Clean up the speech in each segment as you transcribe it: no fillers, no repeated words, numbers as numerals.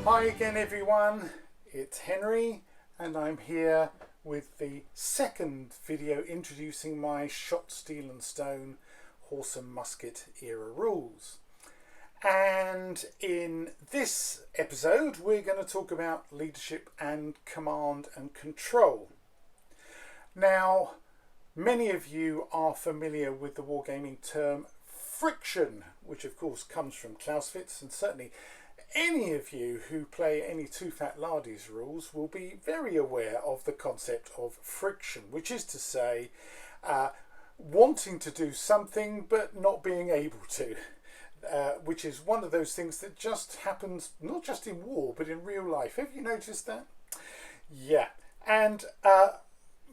Hi again everyone, it's Henry and I'm here with the second video introducing my Shot, Steel and Stone Horse and Musket era rules. And in this episode we're going to talk about leadership and command and control. Now, many of you are familiar with the wargaming term friction, which of course comes from Clausewitz, and certainly any of you who play any Too Fat Lardies rules will be very aware of the concept of friction, which is to say wanting to do something but not being able to, which is one of those things that just happens not just in war but in real life. Have you noticed that? Yeah, and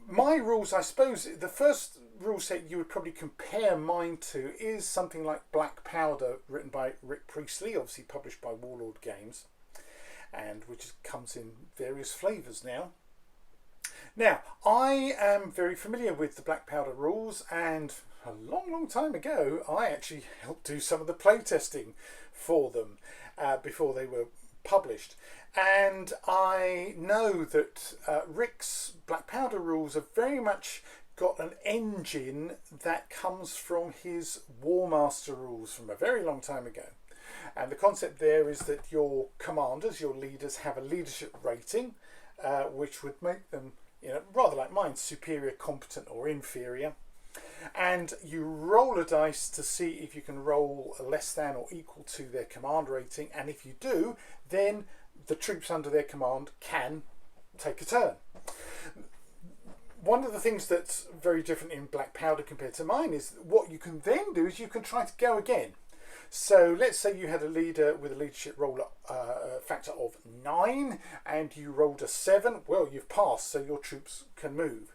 my rules, I suppose, the first rule set you would probably compare mine to is something like Black Powder, written by Rick Priestley, obviously published by Warlord Games, and which comes in various flavours now. Now, I am very familiar with the Black Powder rules, and a long time ago I actually helped do some of the playtesting for them before they were published. And I know that Rick's Black Powder rules have very much got an engine that comes from his War Master rules from a very long time ago. And the concept there is that your commanders, your leaders, have a leadership rating which would make them, rather like mine, superior, competent or inferior. And you roll a dice to see if you can roll less than or equal to their command rating, and if you do, then the troops under their command can take a turn. One of the things that's very different in Black Powder compared to mine is what you can then do is you can try to go again. So let's say you had a leader with a leadership roll factor of 9 and you rolled a 7. Well, you've passed, so your troops can move.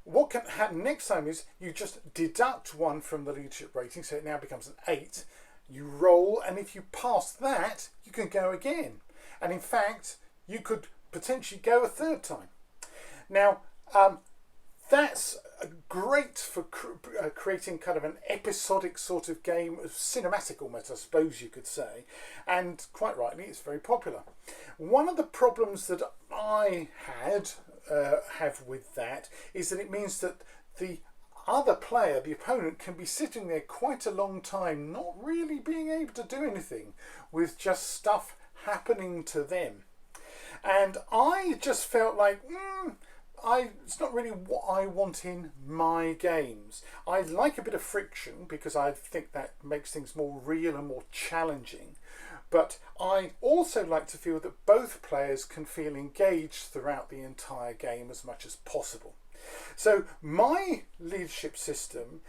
What can happen next time is you just deduct 1 from the leadership rating, so it now becomes an 8. You roll, and if you pass that, you can go again. And in fact, you could potentially go a third time. Now, that's great for creating kind of an episodic sort of game, cinematic almost, I suppose you could say. And quite rightly, it's very popular. One of the problems that I have with that is that it means that the other player, the opponent, can be sitting there quite a long time not really being able to do anything with just stuff happening to them. And I just felt like it's not really what I want in my games. I like a bit of friction because I think that makes things more real and more challenging. But I also like to feel that both players can feel engaged throughout the entire game as much as possible. So my leadership system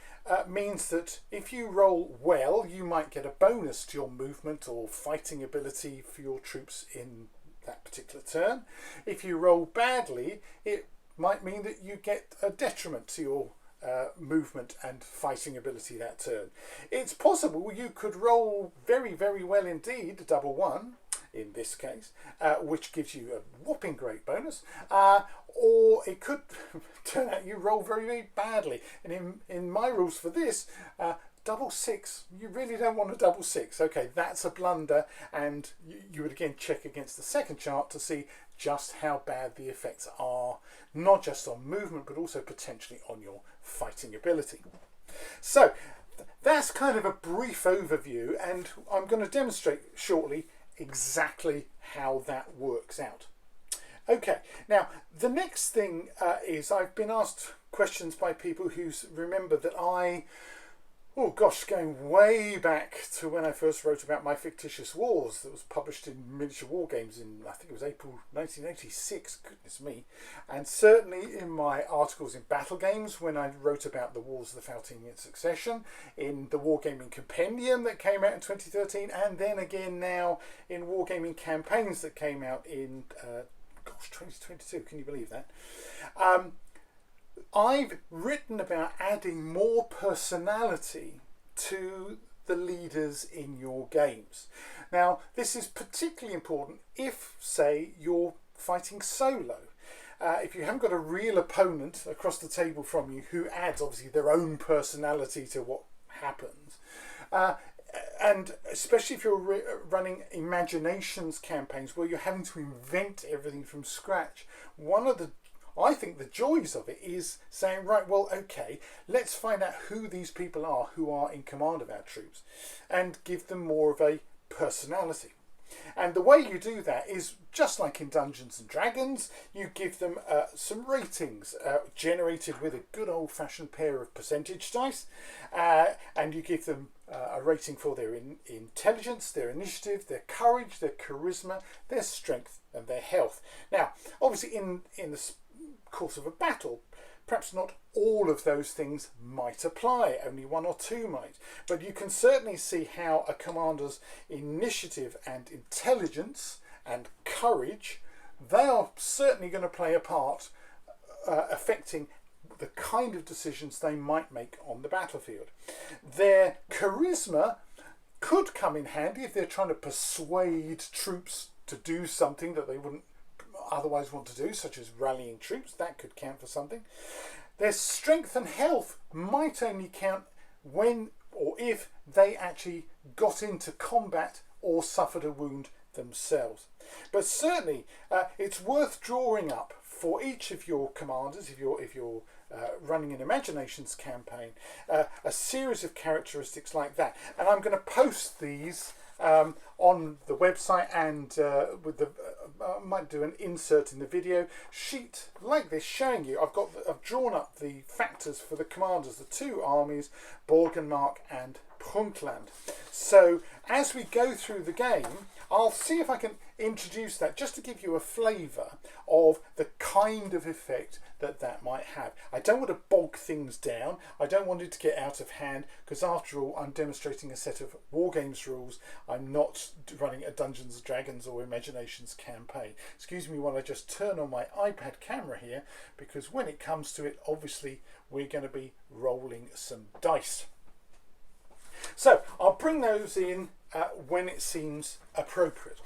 means that if you roll well, you might get a bonus to your movement or fighting ability for your troops in that particular turn. If you roll badly, it might mean that you get a detriment to your movement and fighting ability that turn. It's possible you could roll very well indeed, a double 1 in this case, which gives you a whopping great bonus, or it could turn out you roll very badly. And in my rules for this, double 6, you really don't want a double 6. Okay, that's a blunder, and you would again check against the second chart to see just how bad the effects are, not just on movement but also potentially on your fighting ability. So that's kind of a brief overview, and I'm going to demonstrate shortly exactly how that works out. Okay, now the next thing is I've been asked questions by people who remember that going way back to when I first wrote about my fictitious wars that was published in Miniature War Games in, I think it was April 1986, goodness me, and certainly in my articles in Battle Games when I wrote about the Wars of the Faltinian Succession, in the Wargaming Compendium that came out in 2013, and then again now in Wargaming Campaigns that came out in 2022, can you believe that? I've written about adding more personality to the leaders in your games. Now, this is particularly important if, say, you're fighting solo. If you haven't got a real opponent across the table from you who adds obviously their own personality to what happens, And especially if you're running imaginations campaigns where you're having to invent everything from scratch, I think the joys of it is saying, right, well, okay, let's find out who these people are who are in command of our troops and give them more of a personality. And the way you do that is just like in Dungeons and Dragons, you give them some ratings generated with a good old-fashioned pair of percentage dice, and you give them a rating for their intelligence, their initiative, their courage, their charisma, their strength and their health. Now, obviously in the course of a battle, perhaps not all of those things might apply, only one or two might, but you can certainly see how a commander's initiative and intelligence and courage, they are certainly going to play a part affecting the kind of decisions they might make on the battlefield. Their charisma could come in handy if they're trying to persuade troops to do something that they wouldn't otherwise want to do, such as rallying troops. That could count for something. Their strength and health might only count when or if they actually got into combat or suffered a wound themselves. But certainly it's worth drawing up for each of your commanders, if you're running an imaginations campaign, a series of characteristics like that. And I'm going to post these on the website, and I might do an insert in the video sheet like this showing you. I've drawn up the factors for the commanders, the two armies, Borgenmark and Prunkland. So as we go through the game, I'll see if I can introduce that just to give you a flavour of the kind of effect that might have. I don't want to bog things down. I don't want it to get out of hand, because after all, I'm demonstrating a set of war games rules. I'm not running a Dungeons and Dragons or Imaginations campaign. Excuse me while I just turn on my iPad camera here, because when it comes to it, obviously we're going to be rolling some dice. So I'll bring those in when it seems appropriate.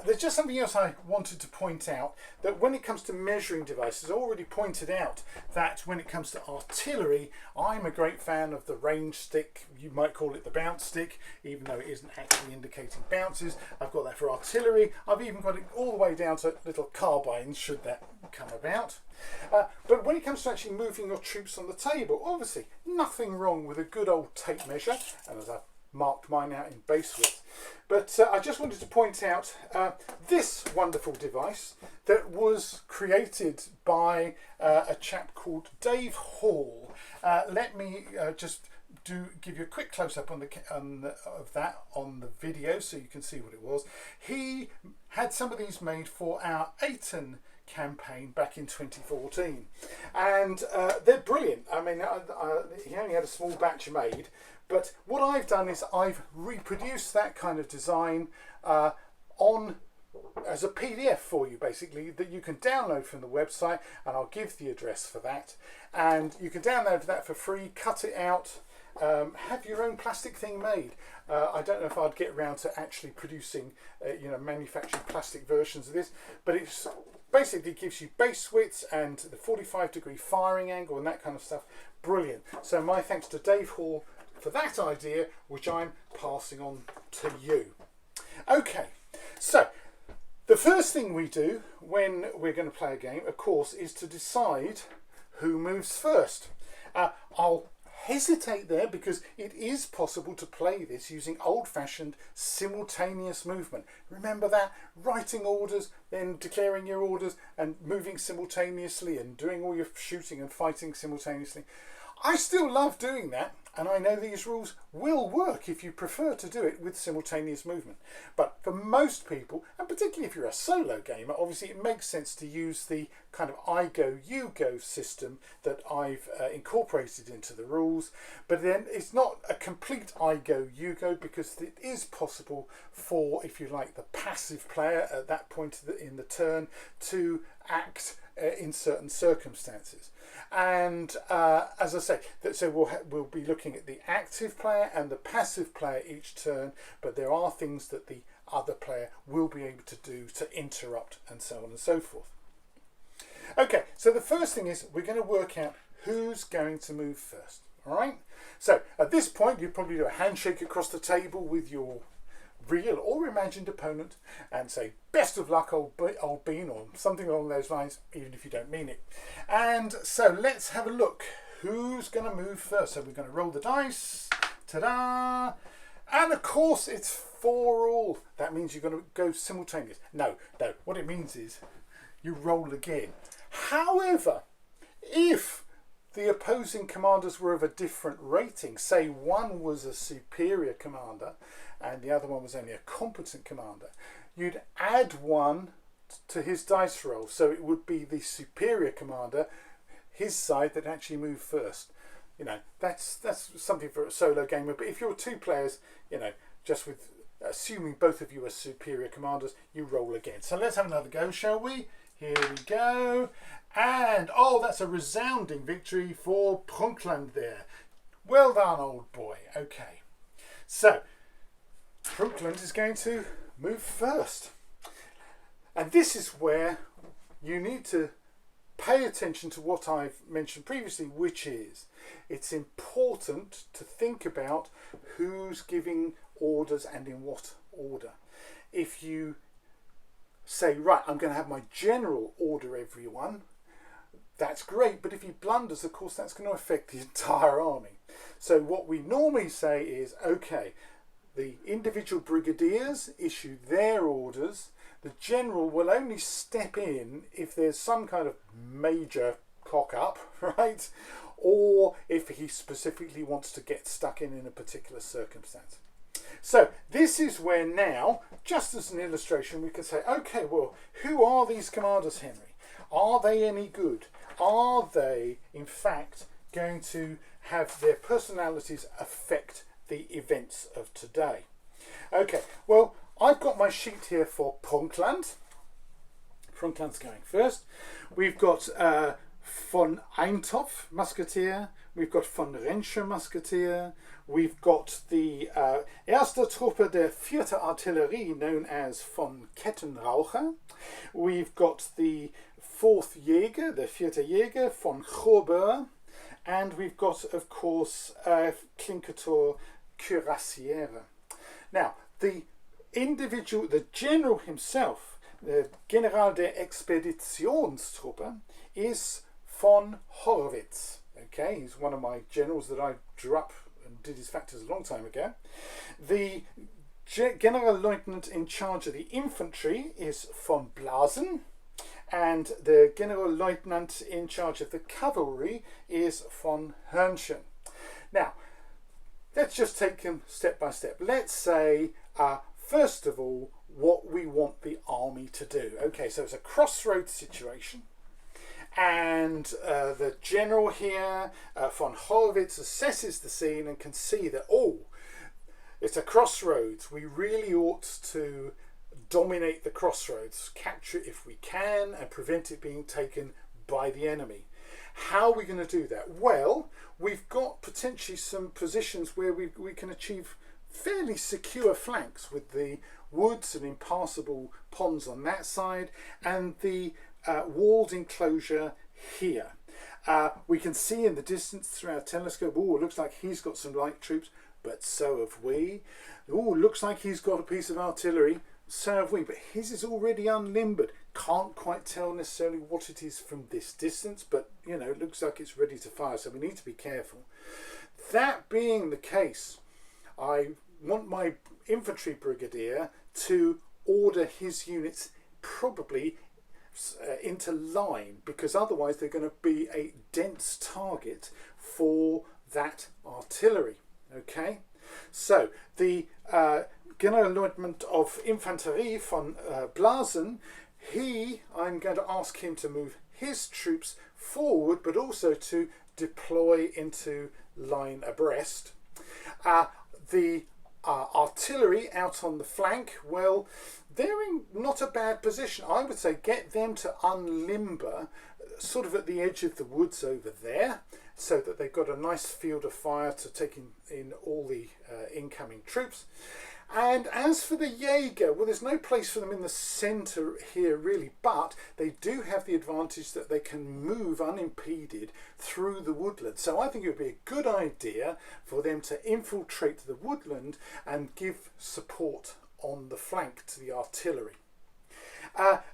There's just something else I wanted to point out, that when it comes to measuring devices, I already pointed out that when it comes to artillery, I'm a great fan of the range stick. You might call it the bounce stick, even though it isn't actually indicating bounces. I've got that for artillery. I've even got it all the way down to little carbines, should that come about. But when it comes to actually moving your troops on the table, obviously nothing wrong with a good old tape measure, and as I've marked mine out in base width. But I just wanted to point out this wonderful device that was created by a chap called Dave Hall. Let me just give you a quick close-up of that on the video so you can see what it was. He had some of these made for our Ayton campaign back in 2014, and they're brilliant. I mean, he only had a small batch made, but what I've done is I've reproduced that kind of design as a PDF for you, basically, that you can download from the website, and I'll give the address for that, and you can download that for free, cut it out, have your own plastic thing made. I don't know if I'd get around to actually producing manufacturing plastic versions of this, but it's basically gives you base widths and the 45-degree firing angle and that kind of stuff. Brilliant. So my thanks to Dave Hall for that idea, which I'm passing on to you. Okay, so the first thing we do when we're going to play a game, of course, is to decide who moves first. I'll hesitate there because it is possible to play this using old-fashioned simultaneous movement. Remember that? Writing orders, then declaring your orders and moving simultaneously and doing all your shooting and fighting simultaneously. I still love doing that, and I know these rules will work if you prefer to do it with simultaneous movement. But for most people, and particularly if you're a solo gamer, obviously it makes sense to use the kind of I go, you go system that I've incorporated into the rules. But then it's not a complete I go, you go, because it is possible for, if you like, the passive player at that point in the turn to act in certain circumstances. And as I say, so we'll be looking at the active player and the passive player each turn, but there are things that the other player will be able to do to interrupt and so on and so forth. Okay, so the first thing is we're going to work out who's going to move first. All right. So at this point, you'd probably do a handshake across the table with your real or imagined opponent and say, best of luck, old bean, or something along those lines, even if you don't mean it. And so let's have a look. Who's going to move first? So we're going to roll the dice. Ta-da! And of course, it's 4 all. That means you're going to go simultaneous. No. What it means is you roll again. However, if the opposing commanders were of a different rating, say one was a superior commander and the other one was only a competent commander, you'd add 1 to his dice roll. So it would be the superior commander, his side, that actually moved first. You know, that's something for a solo gamer. But if you're 2 players, you know, just with assuming both of you are superior commanders, you roll again. So let's have another go, shall we? Here we go. And, oh, that's a resounding victory for Prunkland there. Well done, old boy. Okay. So, Prunkland is going to move first. And this is where you need to pay attention to what I've mentioned previously, which is it's important to think about who's giving orders and in what order. If you say, right, I'm going to have my general order everyone, that's great, but if he blunders, of course, that's going to affect the entire army. So what we normally say is, okay, the individual brigadiers issue their orders. The general will only step in if there's some kind of major cock up, right? Or if he specifically wants to get stuck in a particular circumstance. So this is where now, just as an illustration, we can say, okay, well, who are these commanders, Henry? Are they any good? Are they, in fact, going to have their personalities affect the events of today? Okay, well, I've got my sheet here for Prunkland. Prunkland's going first. We've got von Eintopf Musketeer. We've got von Renscher Musketeer. We've got the Erste Truppe der 4. Artillerie, known as von Kettenraucher. We've got the 4th Jäger, the 4. Jäger, von Grobeur. And we've got, of course, Klinkertor Cuirassiere. Now, the individual, the general himself, the General der Expeditionstruppe, is von Horwitz. Okay, he's one of my generals that I drew up and did his factors a long time ago. The Generalleutnant in charge of the infantry is von Blasen, and the Generalleutnant in charge of the cavalry is von Hörnchen. Now, let's just take them step by step. Let's say, first of all, what we want the army to do. Okay, so it's a crossroads situation. And the general here, von Horwitz, assesses the scene and can see that, oh, it's a crossroads. We really ought to dominate the crossroads, capture it if we can, and prevent it being taken by the enemy. How are we going to do that? Well, we've got potentially some positions where we can achieve fairly secure flanks with the woods and impassable ponds on that side, and the walled enclosure here. We can see in the distance through our telescope, oh, it looks like he's got some light troops, but so have we. Oh, looks like he's got a piece of artillery, so have we, but his is already unlimbered. Can't quite tell necessarily what it is from this distance, but you know, it looks like it's ready to fire, so we need to be careful. That being the case, I want my infantry brigadier to order his units probably into line, because otherwise they're going to be a dense target for that artillery. Okay, so the Generalleutnant of Infanterie von Blasen, I'm going to ask him to move his troops forward, but also to deploy into line abreast. The artillery out on the flank, well, they're in not a bad position. I would say get them to unlimber sort of at the edge of the woods over there, so that they've got a nice field of fire to take in all the incoming troops. And as for the Jaeger, well, there's no place for them in the centre here really, but they do have the advantage that they can move unimpeded through the woodland. So I think it would be a good idea for them to infiltrate the woodland and give support on the flank to the artillery.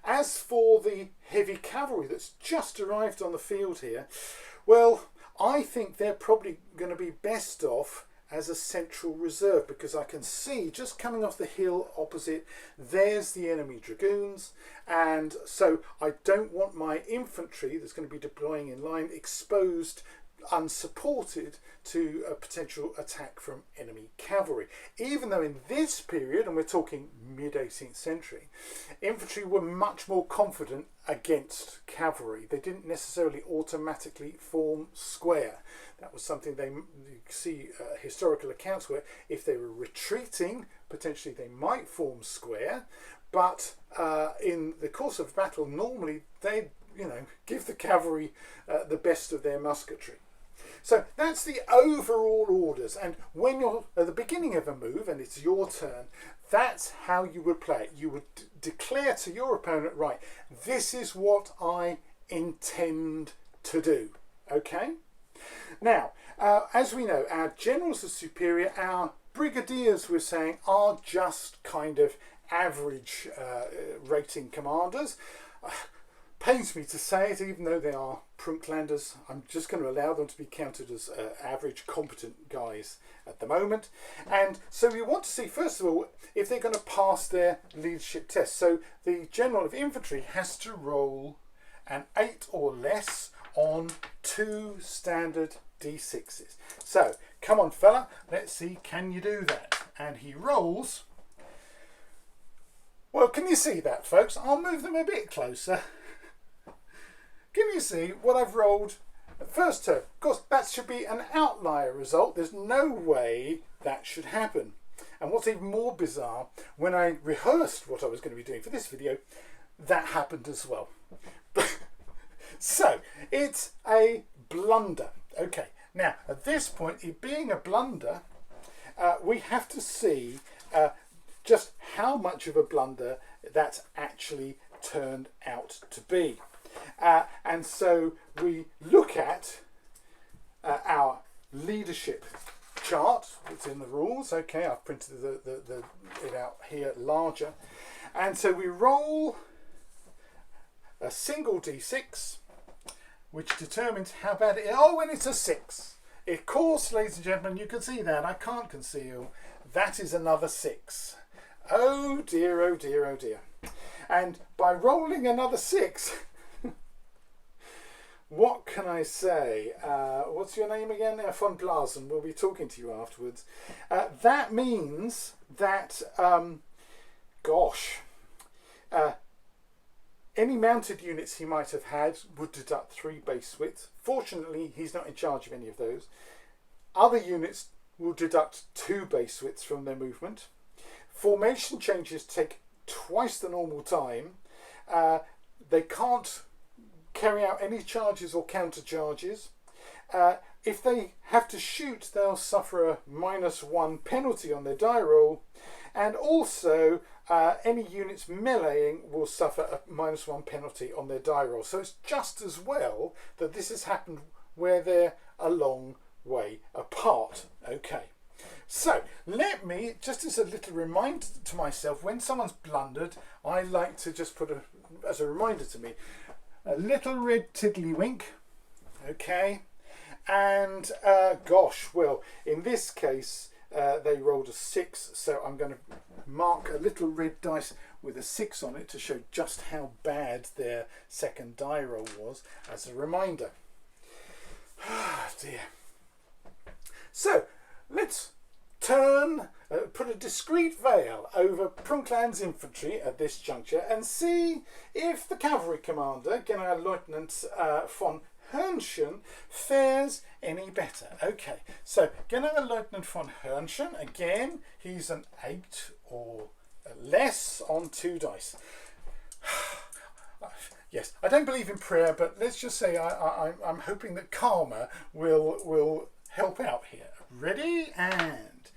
As for the heavy cavalry that's just arrived on the field here, well, I think they're probably going to be best off as a central reserve, because I can see just coming off the hill opposite, there's the enemy dragoons, and so I don't want my infantry that's going to be deploying in line exposed unsupported to a potential attack from enemy cavalry. Even though in this period, and we're talking mid-18th century, infantry were much more confident against cavalry. They didn't necessarily automatically form square. That was something you see historical accounts where if they were retreating, potentially they might form square, but in the course of battle, normally they'd give the cavalry the best of their musketry. So that's the overall orders, and when you're at the beginning of a move and it's your turn, that's how you would play it. You would declare to your opponent, right, this is what I intend to do. Okay? Now, as we know, our generals are superior, our brigadiers, we're saying, are just kind of average rating commanders. Pains me to say it, even though they are Prunklanders, I'm just going to allow them to be counted as average competent guys at the moment. And so we want to see, first of all, if they're going to pass their leadership test. So the general of infantry has to roll an 8 or less on 2 standard D6s. So come on fella, let's see, can you do that? And he rolls. Well, can you see that, folks? I'll move them a bit closer. Can you see what I've rolled first turn? Of course, that should be an outlier result. There's no way that should happen. And what's even more bizarre, when I rehearsed what I was going to be doing for this video, that happened as well. So, it's a blunder. Okay, now, at this point, it being a blunder, we have to see just how much of a blunder that's actually turned out to be. And so we look at our leadership chart. It's in the rules. Okay, I've printed it out here larger. And so we roll a single D6, which determines how bad it is. Oh, when it's a 6. Of course, ladies and gentlemen, you can see that. I can't conceal. That is another 6. Oh dear, oh dear, oh dear. And by rolling another 6... what can I say? What's your name again? Von Blasen. We'll be talking to you afterwards. That means that, any mounted units he might have had would deduct 3 base width. Fortunately, he's not in charge of any of those. Other units will deduct 2 base widths from their movement. Formation changes take twice the normal time. They can't carry out any charges or counter charges. If they have to shoot, they'll suffer a -1 penalty on their die roll, and also any units meleeing will suffer a -1 penalty on their die roll. So it's just as well that this has happened where they're a long way apart. Okay, so let me, just as a little reminder to myself, when someone's blundered, I like to just put as a reminder to me, a little red tiddlywink, okay, and well, in this case they rolled a 6, so I'm going to mark a little red dice with a 6 on it to show just how bad their second die roll was as a reminder. Ah, dear. So let's put a discreet veil over Prunkland's infantry at this juncture and see if the cavalry commander, Generalleutnant von Hörnchen, fares any better. Okay, so Generalleutnant von Hörnchen, again, he's an 8 or less on 2 dice. Yes, I don't believe in prayer, but let's just say I'm hoping that karma will help out here. Ready? And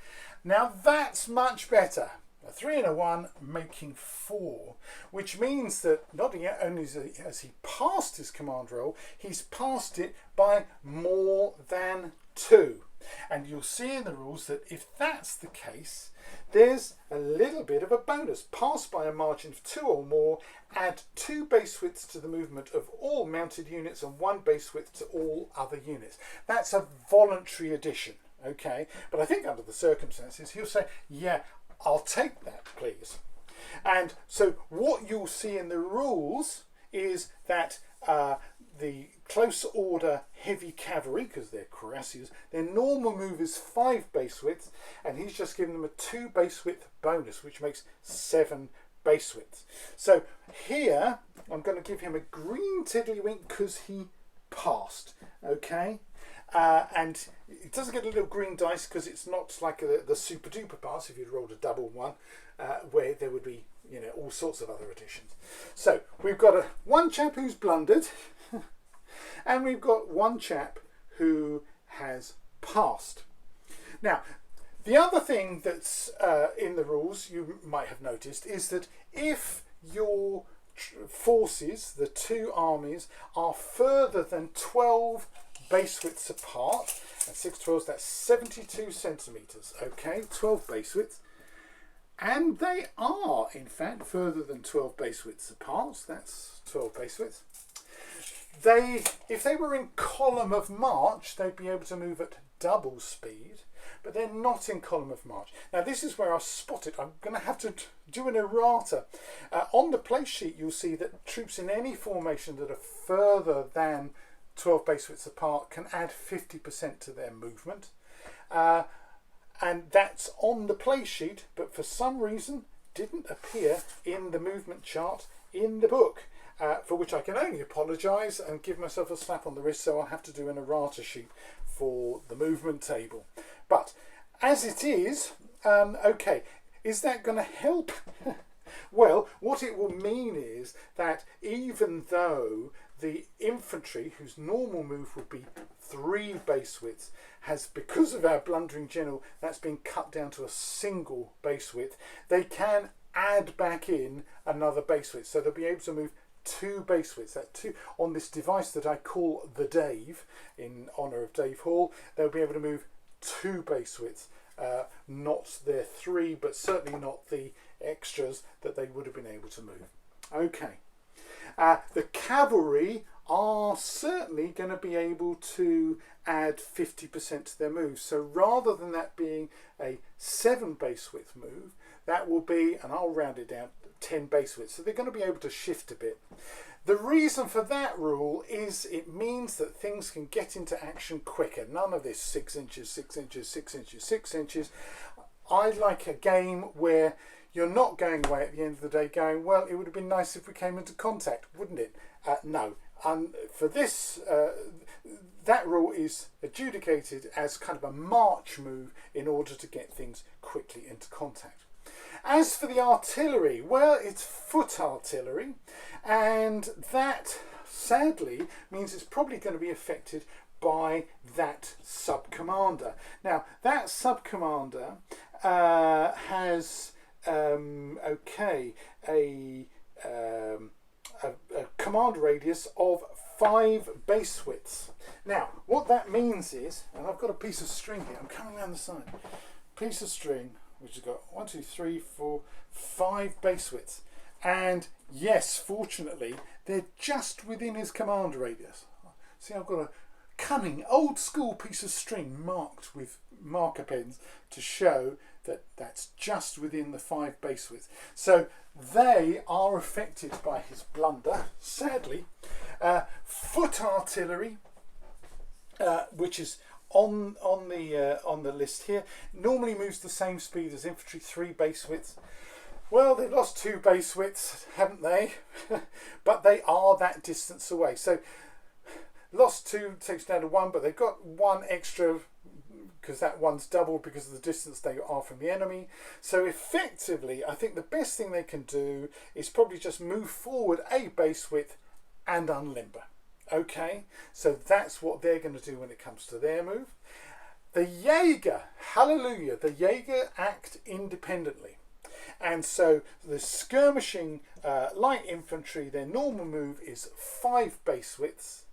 Now that's much better. A 3 and a 1 making 4, which means that not only has he passed his command roll, he's passed it by more than 2. And you'll see in the rules that if that's the case, there's a little bit of a bonus. Pass by a margin of 2 or more, add 2 base widths to the movement of all mounted units and 1 base width to all other units. That's a voluntary addition, okay? But I think under the circumstances, he'll say, yeah, I'll take that, please. And so what you'll see in the rules is that the close order heavy cavalry, because they're cuirassiers, their normal move is 5 base widths, and he's just given them a 2 base width bonus, which makes 7 base widths. So here I'm going to give him a green tiddlywink because he passed, okay? And it doesn't get a little green dice because it's not like the super duper pass if you'd rolled a double one, where there would be, you know, all sorts of other additions. So we've got one chap who's blundered, and we've got one chap who has passed. Now, the other thing that's in the rules you might have noticed is that if your forces, the 2 armies, are further than 12 base widths apart, and 6 12s, that's 72 centimetres, okay, 12 base widths, and they are in fact further than 12 base widths apart, that's 12 base widths. If they were in column of march, they'd be able to move at double speed, but they're not in column of march. Now this is where I spot it. I'm going to have to do an errata. On the place sheet you'll see that troops in any formation that are further than 12 base widths apart can add 50% to their movement. And that's on the play sheet, but for some reason didn't appear in the movement chart in the book, for which I can only apologise and give myself a slap on the wrist, so I'll have to do an errata sheet for the movement table. But as it is, okay, is that going to help? Well, what it will mean is that even though the infantry, whose normal move would be 3 base widths, has, because of our blundering general, that's been cut down to a single base width, they can add back in another base width. So they'll be able to move 2 base widths. That 2 on this device that I call the Dave, in honour of Dave Hall, they'll be able to move 2 base widths. Not their 3, but certainly not the extras that they would have been able to move. Okay. The cavalry are certainly going to be able to add 50% to their move. So rather than that being a 7 base width move, that will be, and I'll round it down, 10 base width. So they're going to be able to shift a bit. The reason for that rule is it means that things can get into action quicker. None of this 6 inches, 6 inches, 6 inches, 6 inches. I like a game where you're not going away at the end of the day going, well, it would have been nice if we came into contact, wouldn't it? No. For this, that rule is adjudicated as kind of a march move in order to get things quickly into contact. As for the artillery, well, it's foot artillery, and that sadly means it's probably going to be affected by that sub-commander. Now, that sub-commander has a command radius of 5 base widths. Now, what that means is, and I've got a piece of string here, I'm coming around the side, piece of string which has got 1, 2, 3, 4, 5 base widths, and yes, fortunately, they're just within his command radius. See, I've got a cunning old school piece of string marked with marker pens to show that that's just within the 5 base widths. So they are affected by his blunder, sadly. Foot artillery, which is on the list here, normally moves the same speed as infantry, 3 base widths. Well, they've lost 2 base widths, haven't they? But they are that distance away. So lost 2 takes down to 1, but they've got 1 extra because that one's doubled because of the distance they are from the enemy. So effectively, I think the best thing they can do is probably just move forward a base width and unlimber. Okay, so that's what they're going to do when it comes to their move. The Jaeger, hallelujah, the Jaeger act independently. And so the skirmishing light infantry, their normal move is 5 base widths,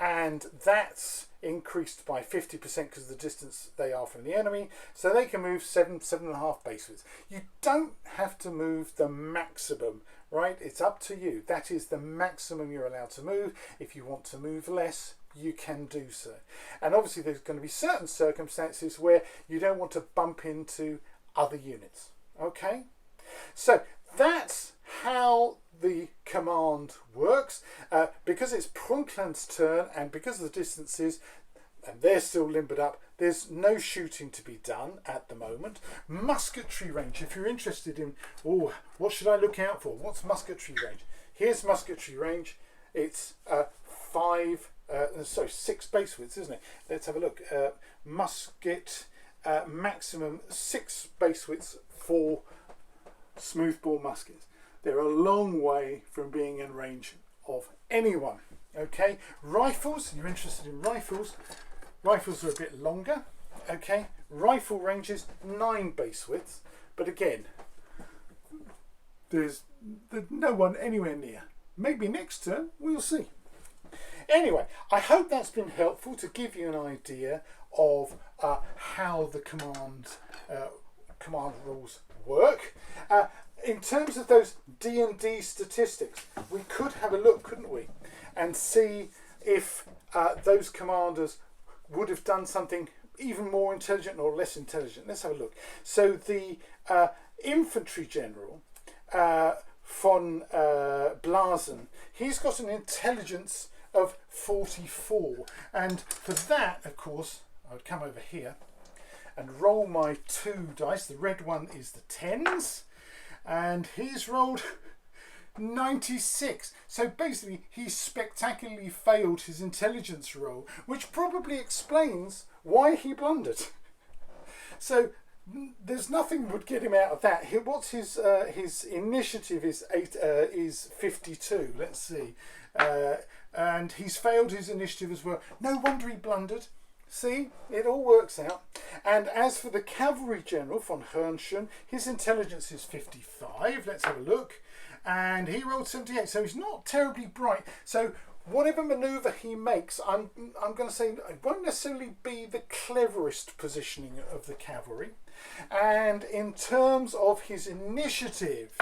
and that's increased by 50% because of the distance they are from the enemy. So they can move 7.5 base widths. You don't have to move the maximum, right? It's up to you. That is the maximum you're allowed to move. If you want to move less, you can do so. And obviously there's going to be certain circumstances where you don't want to bump into other units. Okay? So that's how the command works. Because it's Prunkland's turn and because of the distances, and they're still limbered up, there's no shooting to be done at the moment. Musketry range, if you're interested in, oh, what should I look out for? What's musketry range? Here's musketry range. It's 6 base widths, isn't it? Let's have a look. Musket, maximum 6 base widths for smoothbore muskets. They're a long way from being in range of anyone. Okay, rifles, you're interested in rifles. Rifles are a bit longer. Okay, rifle ranges 9 base widths, but again, there's no one anywhere near. Maybe next turn, we'll see. Anyway, I hope that's been helpful to give you an idea of how the command rules work. In terms of those D&D statistics, we could have a look, couldn't we, and see if those commanders would have done something even more intelligent or less intelligent. Let's have a look. So the infantry general, von Blasen, he's got an intelligence of 44, and for that, of course, I would come over here and roll my 2 dice. The red one is the 10s, and he's rolled 96. So basically he spectacularly failed his intelligence roll, which probably explains why he blundered. So there's nothing would get him out of that. What's his initiative is 52. Let's see, and he's failed his initiative as well. No wonder he blundered. See, it all works out. And as for the cavalry general von Hörnchen, his intelligence is 55. Let's have a look. And he rolled 78, so he's not terribly bright. So whatever manoeuvre he makes, I'm going to say it won't necessarily be the cleverest positioning of the cavalry. And in terms of his initiative,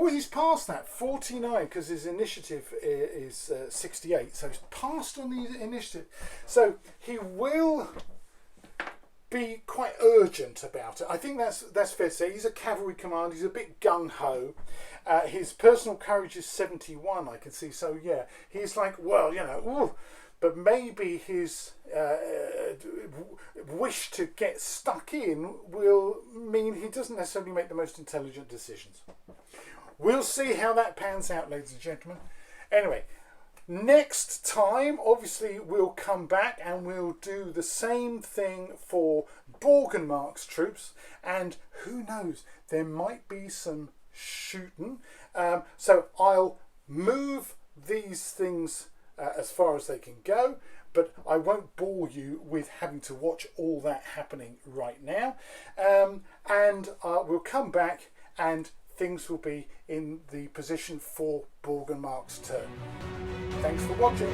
he's past that, 49, because his initiative is 68, so he's passed on the initiative. So he will be quite urgent about it. I think that's fair to say. He's a cavalry commander. He's a bit gung-ho. His personal courage is 71, I can see. So yeah, he's like, well, you know, ooh. But maybe his wish to get stuck in will mean he doesn't necessarily make the most intelligent decisions. We'll see how that pans out, ladies and gentlemen. Anyway, next time, obviously, we'll come back and we'll do the same thing for Borgenmark's troops. And who knows, there might be some shooting. So I'll move these things as far as they can go, but I won't bore you with having to watch all that happening right now. And we'll come back and things will be in the position for Borgenmark's turn. Thanks for watching.